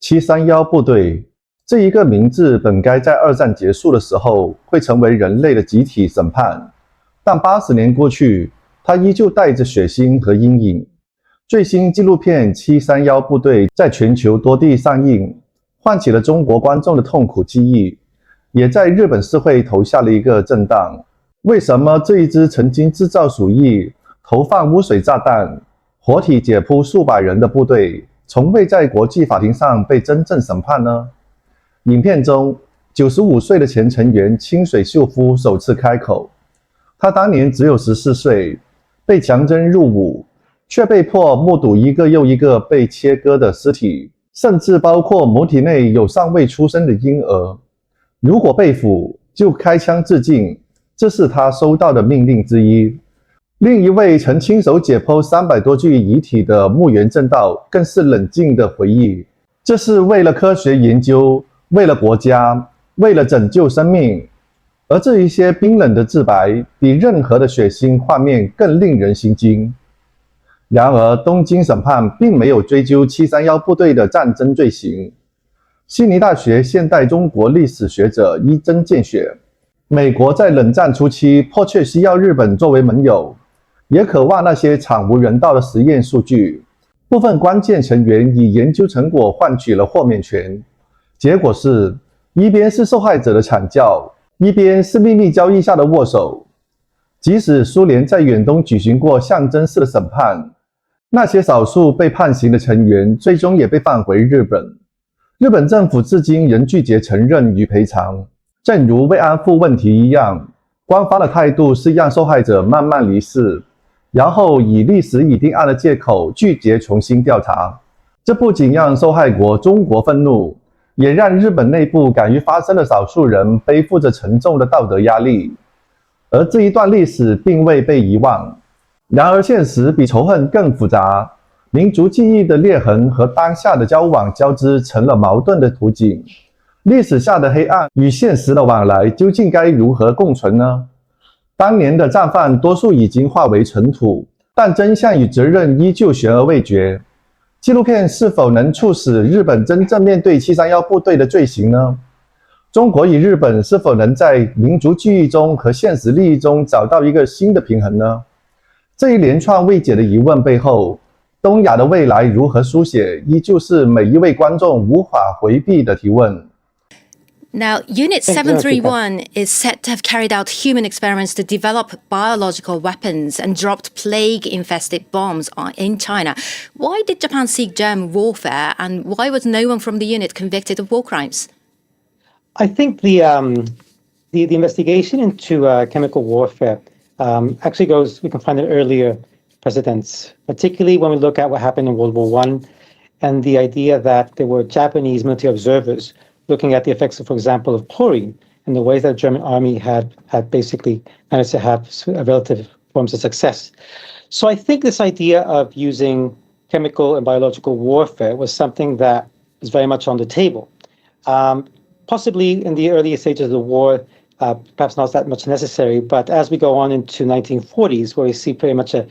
731部队这一个名字本该在二战结束的时候会成为人类的集体审判，但80年过去，它依旧带着血腥和阴影。最新纪录片731部队在全球多地上映，唤起了中国观众的痛苦记忆，也在日本社会投下了一个震荡。为什么这一支曾经制造鼠疫、投放污水炸弹、活体解剖数百人的部队，从未在国际法庭上被真正审判呢？影片中，95岁的前成员清水秀夫首次开口。他当年只有14岁，被强征入伍，却被迫目睹一个又一个被切割的尸体，甚至包括母体内有尚未出生的婴儿。如果被俘，就开枪自尽，这是他收到的命令之一。另一位曾亲手解剖300多具遗体的木原正道更是冷静地回忆，这是为了科学研究，为了国家，为了拯救生命。而这一些冰冷的自白，比任何的血腥画面更令人心惊。然而，东京审判并没有追究731部队的战争罪行。悉尼大学现代中国历史学者伊真见血，美国在冷战初期迫切需要日本作为盟友，也渴望那些惨无人道的实验数据。部分关键成员以研究成果换取了豁免权，结果是一边是受害者的惨叫，一边是秘密交易下的握手。即使苏联在远东举行过象征式的审判，那些少数被判刑的成员最终也被放回日本。日本政府至今仍拒绝承认与赔偿，正如慰安妇问题一样，官方的态度是让受害者慢慢离世，然后以历史已定案的借口拒绝重新调查。这不仅让受害国中国愤怒，也让日本内部敢于发声的少数人背负着沉重的道德压力。而这一段历史并未被遗忘。然而现实比仇恨更复杂，民族记忆的裂痕和当下的交往交织成了矛盾的图景。历史下的黑暗与现实的往来究竟该如何共存呢？当年的战犯多数已经化为尘土，但真相与责任依旧悬而未决。纪录片是否能促使日本真正面对731部队的罪行呢？中国与日本是否能在民族记忆中和现实利益中找到一个新的平衡呢？这一连串未解的疑问背后，东亚的未来如何书写，依旧是每一位观众无法回避的提问。Now, Unit 731 is said to have carried out human experiments to develop biological weapons and dropped plague-infested bombs in China. Why did Japan seek German warfare, and why was no one from the unit convicted of war crimes? I think the investigation into chemical warfare actually goes, we can find it earlier precedents, particularly when we look at what happened in World War I and the idea that there were Japanese military observers looking at the effects, for example, of chlorine and the ways that the German army had basically managed to have relative forms of success. So I think this idea of using chemical and biological warfare was something that was very much on the table. Possibly in the earlier stages of the war, perhaps not that much necessary, but as we go on into 1940s, where we see pretty much a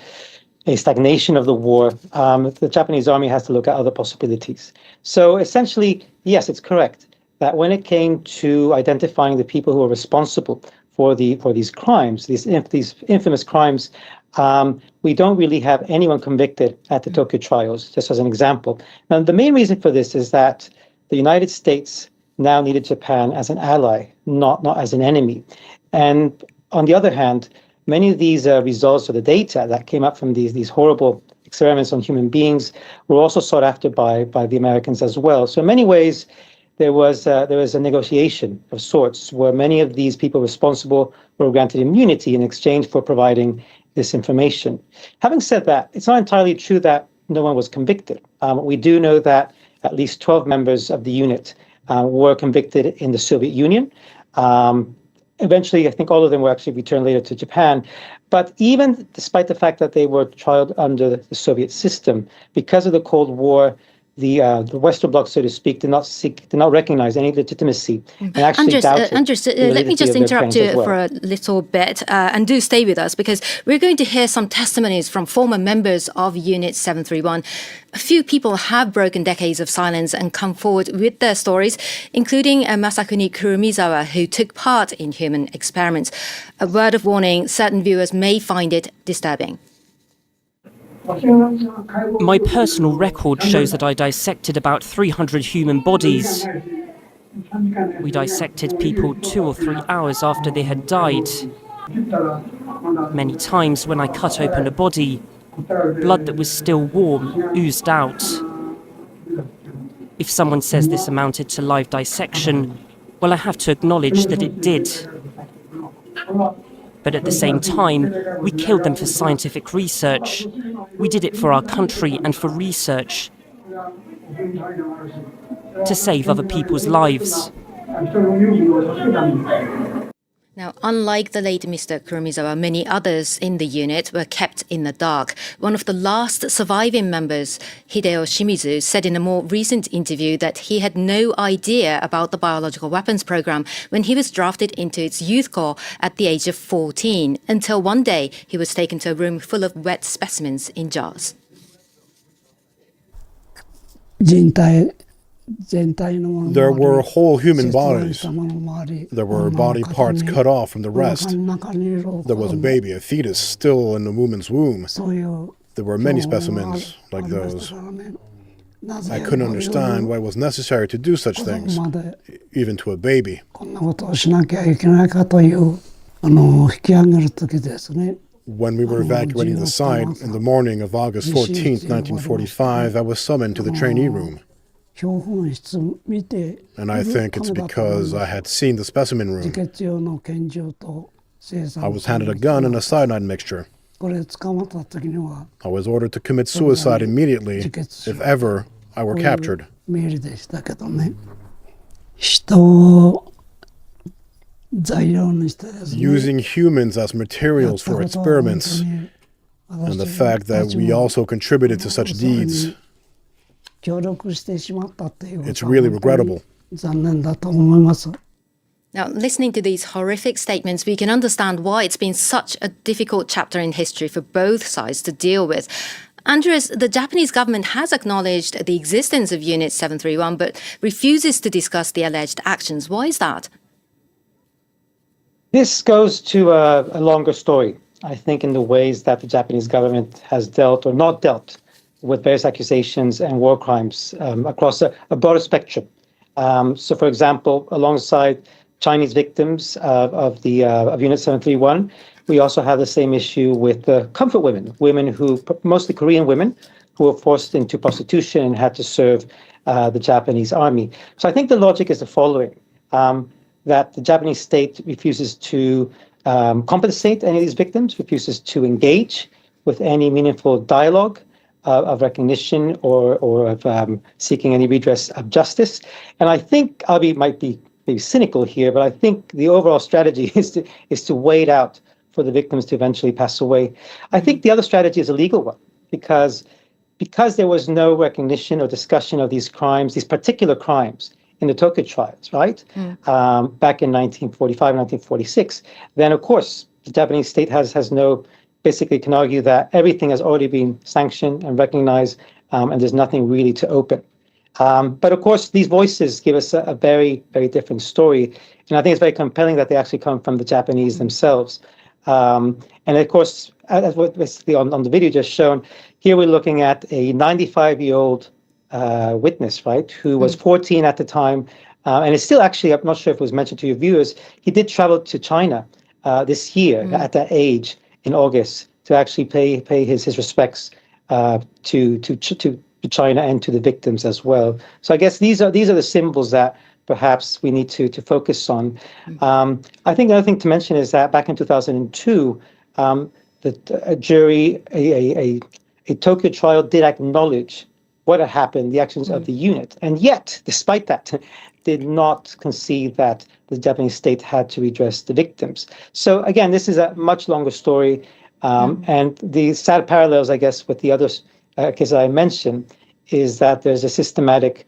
stagnation of the war, the Japanese army has to look at other possibilities. So essentially, yes, it's correct that when it came to identifying the people who were responsible for these crimes, these infamous crimes, we don't really have anyone convicted at the Tokyo trials, just as an example. Now, the main reason for this is that the United States now needed Japan as an ally, not as an enemy. And on the other hand, many of these results or the data that came up from these horrible experiments on human beings were also sought after by the Americans as well. So in many ways, there was a negotiation of sorts where many of these people responsible were granted immunity in exchange for providing this information. Having said that, it's not entirely true that no one was convicted. We do know that at least 12 members of the unit were convicted in the Soviet Union. Eventually, I think all of them were actually returned later to Japan. But even despite the fact that they were tried under the Soviet system, because of the Cold War, the Western Bloc, so to speak, did not recognize any legitimacy, and actually doubted. Andres, let me just interrupt you for a little bit, and do stay with us, because we're going to hear some testimonies from former members of Unit 731. A few people have broken decades of silence and come forward with their stories, including Masakuni Kurumizawa, who took part in human experiments. A word of warning, certain viewers may find it disturbing. My personal record shows that I dissected about 300 human bodies. We dissected people 2 or 3 hours after they had died. Many times when I cut open a body, blood that was still warm oozed out. If someone says this amounted to live dissection, well, I have to acknowledge that it did. But at the same time, we killed them for scientific research. We did it for our country and for research, to save other people's lives. Now, unlike the late Mr. Kurumizawa, many others in the unit were kept in the dark. One of the last surviving members, Hideo Shimizu, said in a more recent interview that he had no idea about the biological weapons program when he was drafted into its youth corps at the age of 14, until one day he was taken to a room full of wet specimens in jars. There were whole human bodies. There were body parts cut off from the rest. There was a baby, a fetus, still in the woman's womb. There were many specimens like those. I couldn't understand why it was necessary to do such things, even to a baby. When we were evacuating the site in the morning of August 14th, 1945, I was summoned to the trainee room. And I think it's because I had seen the specimen room. I was handed a gun and a cyanide mixture. I was ordered to commit suicide immediately if ever I were captured. Using humans as materials for experiments, and the fact that we also contributed to such deeds, it's really regrettable. Now, listening to these horrific statements, we can understand why it's been such a difficult chapter in history for both sides to deal with. Andres, the Japanese government has acknowledged the existence of Unit 731, but refuses to discuss the alleged actions. Why is that? This goes to a longer story, I think, in the ways that the Japanese government has dealt or not dealt with various accusations and war crimes across a broader spectrum. So, for example, alongside Chinese victims of Unit 731, we also have the same issue with the comfort women who, mostly Korean women, who were forced into prostitution and had to serve the Japanese army. So I think the logic is the following, that the Japanese state refuses to compensate any of these victims, refuses to engage with any meaningful dialogue of recognition or of seeking any redress of justice. And I think, might be maybe cynical here, but I think the overall strategy is to wait out for the victims to eventually pass away. I think the other strategy is a legal one, because there was no recognition or discussion of these crimes, these particular crimes, in the Tokyo trials, right? Back in 1945, 1946, then of course the Japanese state basically can argue that everything has already been sanctioned and recognized, and there's nothing really to open. But of course, these voices give us a very, very different story. And I think it's very compelling that they actually come from the Japanese themselves. And of course, as what basically on the video just shown, here we're looking at a 95-year-old witness, right, who was 14 at the time. And it's still actually, I'm not sure if it was mentioned to your viewers, he did travel to China this year at that age, in August, to actually pay his respects to China and to the victims as well. So I guess these are the symbols that perhaps we need to focus on. I think the other thing to mention is that back in 2002, a jury, a Tokyo trial did acknowledge what had happened, the actions of the unit, and yet, despite that, did not concede that the Japanese state had to redress the victims. So again, this is a much longer story, and the sad parallels, I guess, with the other cases I mentioned, is that there's a systematic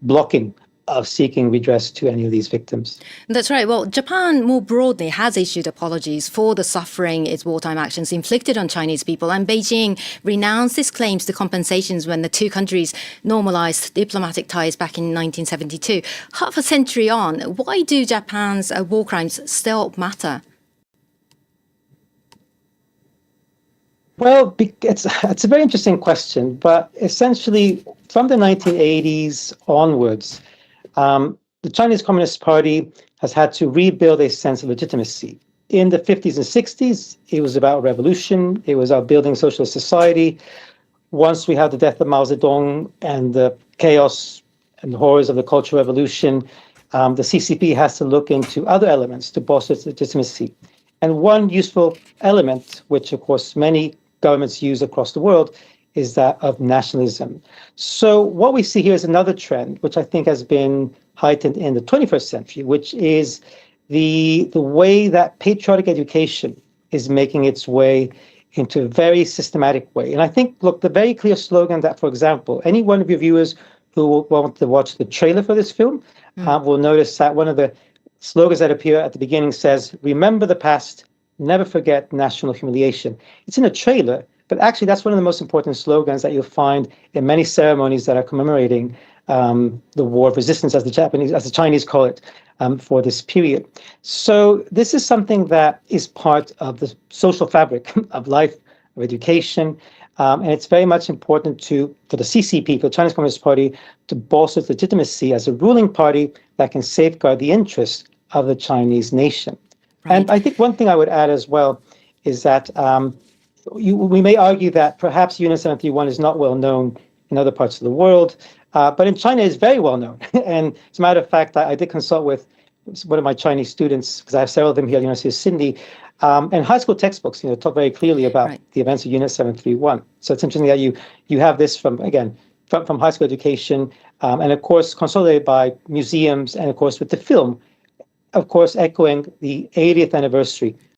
blocking of seeking redress to any of these victims. That's right. Well, Japan more broadly has issued apologies for the suffering its wartime actions inflicted on Chinese people, and Beijing renounced its claims to compensations when the two countries normalized diplomatic ties back in 1972. Half a century on, why do Japan's war crimes still matter? Well, it's a very interesting question, but essentially from the 1980s onwards, the Chinese Communist Party has had to rebuild a sense of legitimacy. In the 50s and 60s, it was about revolution. It was about building socialist society. Once we had the death of Mao Zedong and the chaos and horrors of the Cultural Revolution, the CCP has to look into other elements to bolster its legitimacy. And one useful element, which of course many governments use across the world, is that of nationalism. So what we see here is another trend, which I think has been heightened in the 21st century, which is the way that patriotic education is making its way into a very systematic way. And I think, look, the very clear slogan that, for example, any one of your viewers who will want to watch the trailer for this film will notice that one of the slogans that appear at the beginning says, "Remember the past, never forget national humiliation." It's in a trailer, but actually that's one of the most important slogans that you'll find in many ceremonies that are commemorating the war of resistance, as the Chinese call it, for this period. So this is something that is part of the social fabric of life, of education, and it's very much important for the CCP, for the Chinese Communist Party, to bolster its legitimacy as a ruling party that can safeguard the interests of the Chinese nation. Right. And I think one thing I would add as well is that we may argue that perhaps Unit 731 is not well known in other parts of the world, but in China it's very well known. And as a matter of fact, I did consult with one of my Chinese students, because I have several of them here at the University of Sydney, and high school textbooks, talk very clearly about the events of Unit 731. So it's interesting that you have this from high school education, and of course consolidated by museums, and of course with the film, of course echoing the 80th anniversary